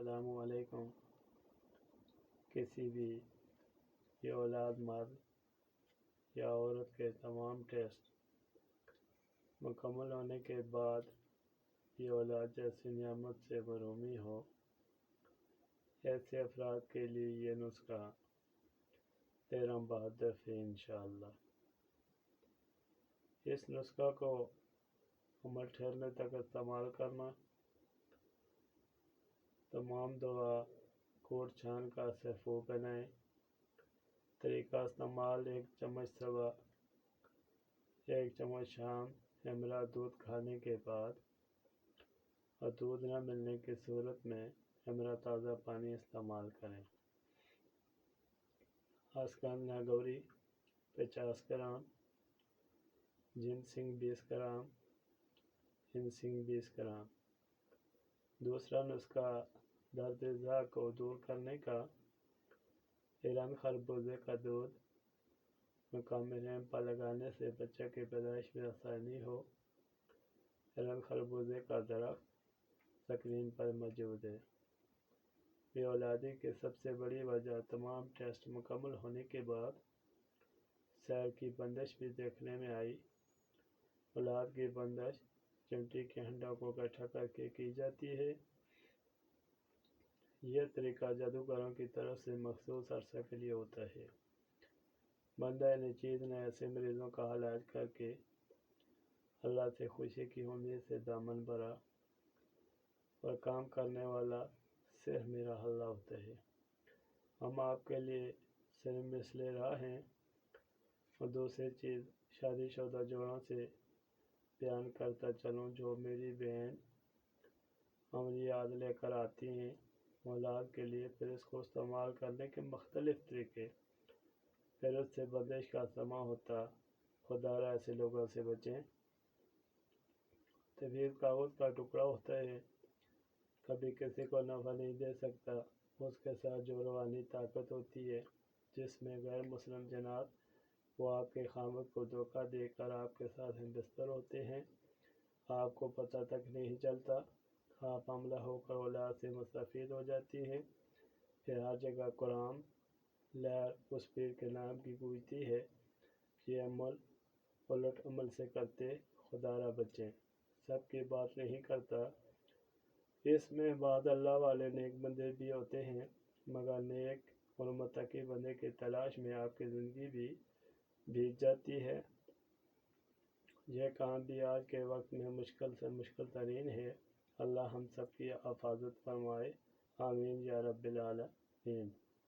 السلام علیکم۔ کسی بھی یہ اولاد مرد یا عورت کے تمام ٹیسٹ مکمل ہونے کے بعد یہ اولاد جیسی نعمت سے محرومی ہو، ایسے افراد کے لیے یہ نسخہ 13 بہادر ہے انشاءاللہ۔ اس نسخہ کو عمر ٹھہرنے تک استعمال کرنا، تمام دوا کوٹ چھان کا سیفو بنائیں۔ طریقہ استعمال: 1 چمچ صبح، 1 چمچ شام ہمراہ دودھ کھانے کے بعد، اور دودھ نہ ملنے کی صورت میں ہمراہ تازہ پانی استعمال کریں۔ اشگندھا گوری 50 گرام، جنسنگ 20 گرام، ہنسنگ 20 گرام۔ دوسرا نسخہ درد ذات کو دور کرنے کا: ایران خربوزے کا دودھ مقام رحم پر لگانے سے بچہ کی پیدائش میں آسانی ہو۔ ایران خربوزے کا درخت سکرین پر موجود ہے۔ بے اولادی کی سب سے بڑی وجہ تمام ٹیسٹ مکمل ہونے کے بعد سیر کی بندش بھی دیکھنے میں آئی۔ اولاد کی بندش چمٹی کے ہنڈوں کو اکٹھا کر کے کی جاتی ہے۔ یہ طریقہ جادوگروں کی طرف سے مخصوص عرصہ کے لیے ہوتا ہے۔ بندہ نچیز نے ایسے مریضوں کا علاج کر کے اللہ سے خوشی کی امید سے دامن بھرا، اور کام کرنے والا صرف میرا اللہ ہوتا ہے۔ ہم آپ کے لیے صرف مثل راہ ہیں۔ اور دوسری چیز شادی شدہ جوڑوں سے بیان کرتا چلوں، جو میری بہن عملیات لے کر آتی ہیں اولاد کے لیے، پھر اس کو استعمال کرنے کے مختلف طریقے، پھر اس سے بندش کا سما ہوتا۔ خدا را ایسے لوگوں سے بچیں۔ طویل کاغذ کا ٹکڑا ہوتا ہے، کبھی کسی کو نفع نہیں دے سکتا۔ اس کے ساتھ جو روحانی طاقت ہوتی ہے، جس میں غیر مسلم جنات وہ آپ کے خامد کو دھوکہ دے کر آپ کے ساتھ ہم بستر ہوتے ہیں، آپ کو پتہ تک نہیں چلتا، آپ حاملہ ہو کر اولاد سے مستفید ہو جاتی ہیں۔ پھر ہر جگہ قرآن لہر اس پیر کے نام کی گونجتی ہے، یہ عمل الٹ عمل سے کرتے، خدا را بچیں۔ سب کی بات نہیں کرتا، اس میں بعد اللہ والے نیک بندے بھی ہوتے ہیں، مگر نیک اور متقی بندے کی تلاش میں آپ کی زندگی بھی بیت جاتی ہے۔ یہ کام بھی آج کے وقت میں مشکل سے مشکل ترین ہے۔ اللہ ہم سب کی حفاظت فرمائے، آمین یا رب العالمین۔